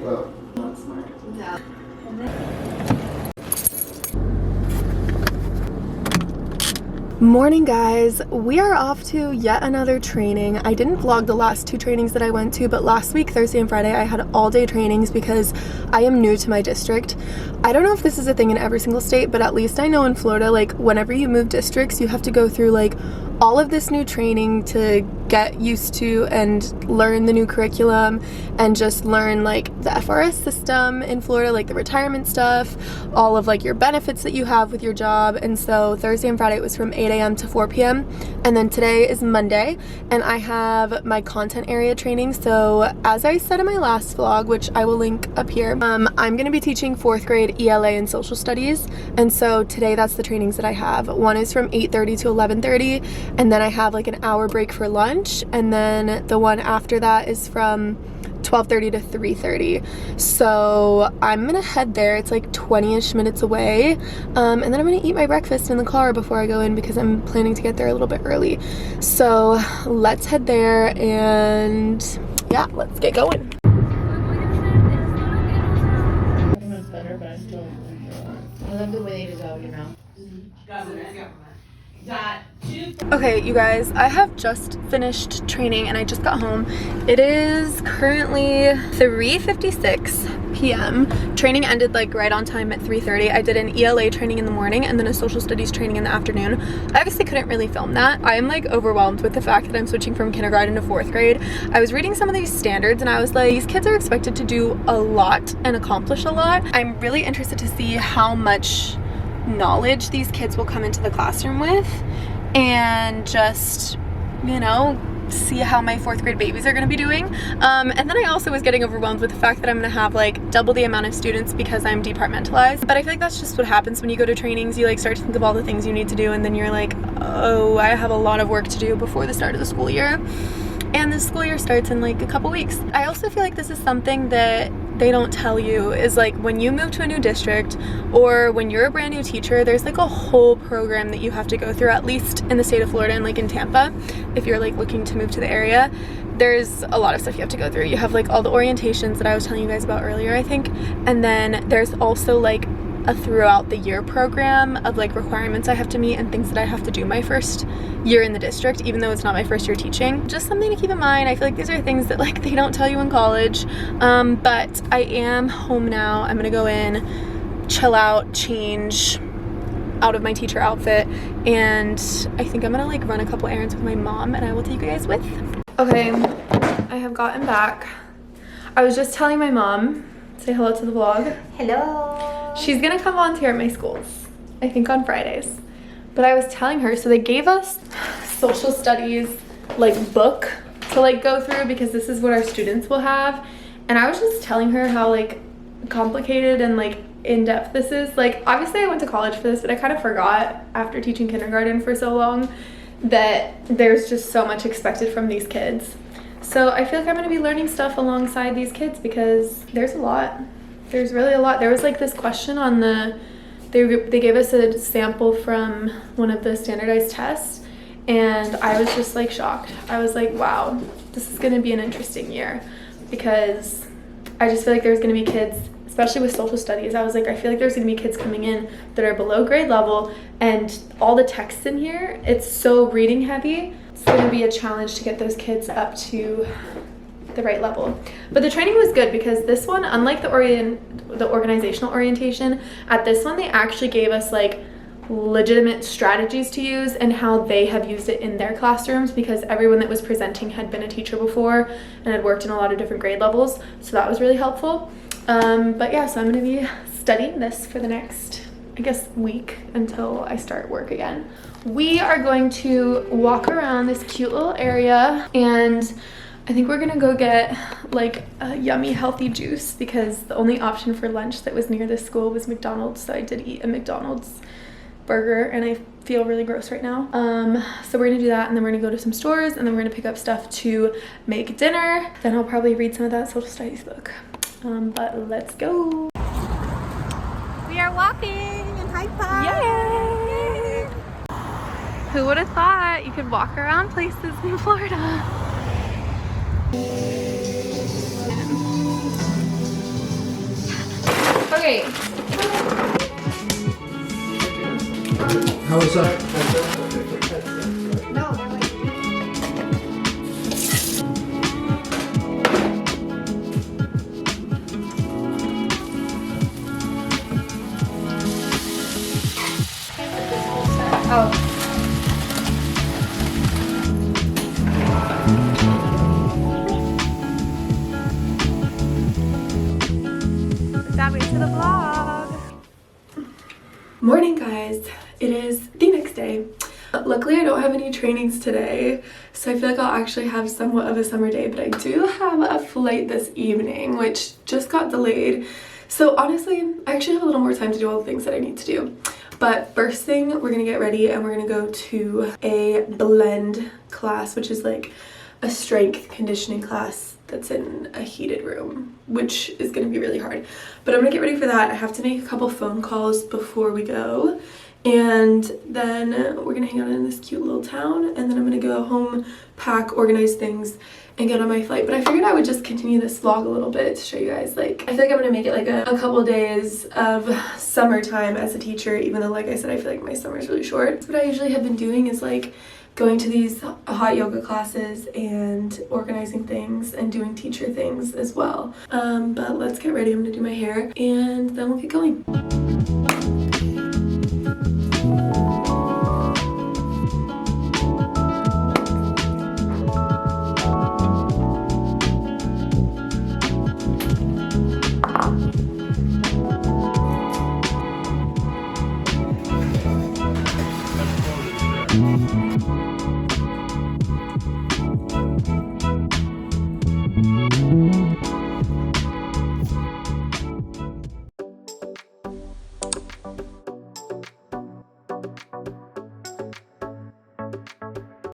Well, not smart. No. Morning guys, we are off to yet another training. I didn't vlog the last two trainings that I went to, but last week, Thursday and Friday, I had all day trainings because I am new to my district. I don't know if this is a thing in every single state, but at least I know in Florida, like whenever you move districts, you have to go through like all of this new training to get used to and learn the new curriculum and just learn like the FRS system in Florida, like the retirement stuff, all of like your benefits that you have with your job. And so Thursday and Friday it was from 8 a.m. to 4 p.m. and then today is Monday and I have my content area training. So as I said in my last vlog, which I will link up here, I'm going to be teaching 4th grade ELA and Social Studies, and so today that's the trainings that I have. One is from 8:30 to 11:30, and then I have like an hour break for lunch, and then the one after that is from 12:30 to 3:30. So I'm gonna head there. It's like 20-ish minutes away, and then I'm gonna eat my breakfast in the car before I go in because I'm planning to get there a little bit early. So let's head there and yeah, let's get going. I love the way to go, you know. Okay, you guys, I have just finished training and I just got home. It is currently 3:56 p.m. Training ended like right on time at 3:30. I did an ELA training in the morning and then a social studies training in the afternoon. I obviously couldn't really film that. I am like overwhelmed with the fact that I'm switching from kindergarten to 4th grade. I was reading some of these standards and I was like, these kids are expected to do a lot and accomplish a lot. I'm really interested to see how much knowledge these kids will come into the classroom with, and just, you know, see how my 4th grade babies are going to be doing. And then I also was getting overwhelmed with the fact that I'm going to have like double the amount of students because I'm departmentalized. But I feel like that's just what happens when you go to trainings. You like start to think of all the things you need to do, and then you're like, oh, I have a lot of work to do before the start of the school year. And the school year starts in like a couple weeks. I also feel like this is something that they don't tell you, is like when you move to a new district or when you're a brand new teacher, there's like a whole program that you have to go through, at least in the state of Florida and like in Tampa. If you're like looking to move to the area, there's a lot of stuff you have to go through. You have like all the orientations that I was telling you guys about earlier, I think. And then there's also like a throughout the year program of like requirements I have to meet and things that I have to do my first year in the district, even though it's not my first year teaching. Just something to keep in mind. I feel like these are things that like they don't tell you in college. But I am home now. I'm gonna go in, chill out, change out of my teacher outfit, and I think I'm gonna like run a couple errands with my mom, and I will take you guys with. Okay, I have gotten back. I was just telling my mom, say hello to the vlog. Hello. She's gonna come volunteer at my schools, I think on Fridays. But I was telling her, so they gave us social studies like book to like go through because this is what our students will have. And I was just telling her how like complicated and like in-depth this is. Like obviously I went to college for this, but I kind of forgot after teaching kindergarten for so long that there's just so much expected from these kids. So I feel like I'm gonna be learning stuff alongside these kids because there's a lot. There's really a lot. There was like this question on the, they gave us a sample from one of the standardized tests, and I was just like shocked. I was like, wow, this is gonna be an interesting year, because I just feel like there's gonna be kids, especially with social studies, I was like, I feel like there's gonna be kids coming in that are below grade level, and all the texts in here, it's so reading heavy. It's gonna be a challenge to get those kids up to the right level. But the training was good because this one, unlike the organizational orientation, at this one they actually gave us like legitimate strategies to use and how they have used it in their classrooms, because everyone that was presenting had been a teacher before and had worked in a lot of different grade levels, so that was really helpful. But yeah, so I'm gonna be studying this for the next, I guess, week until I start work again. We are going to walk around this cute little area, and I think we're gonna go get like a yummy healthy juice because the only option for lunch that was near this school was McDonald's, so I did eat a McDonald's burger and I feel really gross right now. So we're gonna do that, and then we're gonna go to some stores, and then we're gonna pick up stuff to make dinner. Then I'll probably read some of that social studies book. But let's go. We are walking and high five. Yay! Who would have thought you could walk around places in Florida? Okay. How was that? No, they're like. Oh. That way to the vlog. Morning, guys. It is the next day. Luckily, I don't have any trainings today, so I feel like I'll actually have somewhat of a summer day, but I do have a flight this evening, which just got delayed. So honestly, I actually have a little more time to do all the things that I need to do. But first thing, we're gonna get ready and we're gonna go to a blend class, which is like a strength conditioning class that's in a heated room, which is gonna be really hard. But I'm gonna get ready for that. I have to make a couple phone calls before we go. And then we're gonna hang out in this cute little town, and then I'm gonna go home, pack, organize things, and get on my flight. But I figured I would just continue this vlog a little bit to show you guys, like, I feel like I'm gonna make it like a couple days of summertime as a teacher, even though, like I said, I feel like my summer is really short. What I usually have been doing is like going to these hot yoga classes and organizing things and doing teacher things as well. But let's get ready. I'm gonna do my hair and then we'll get going.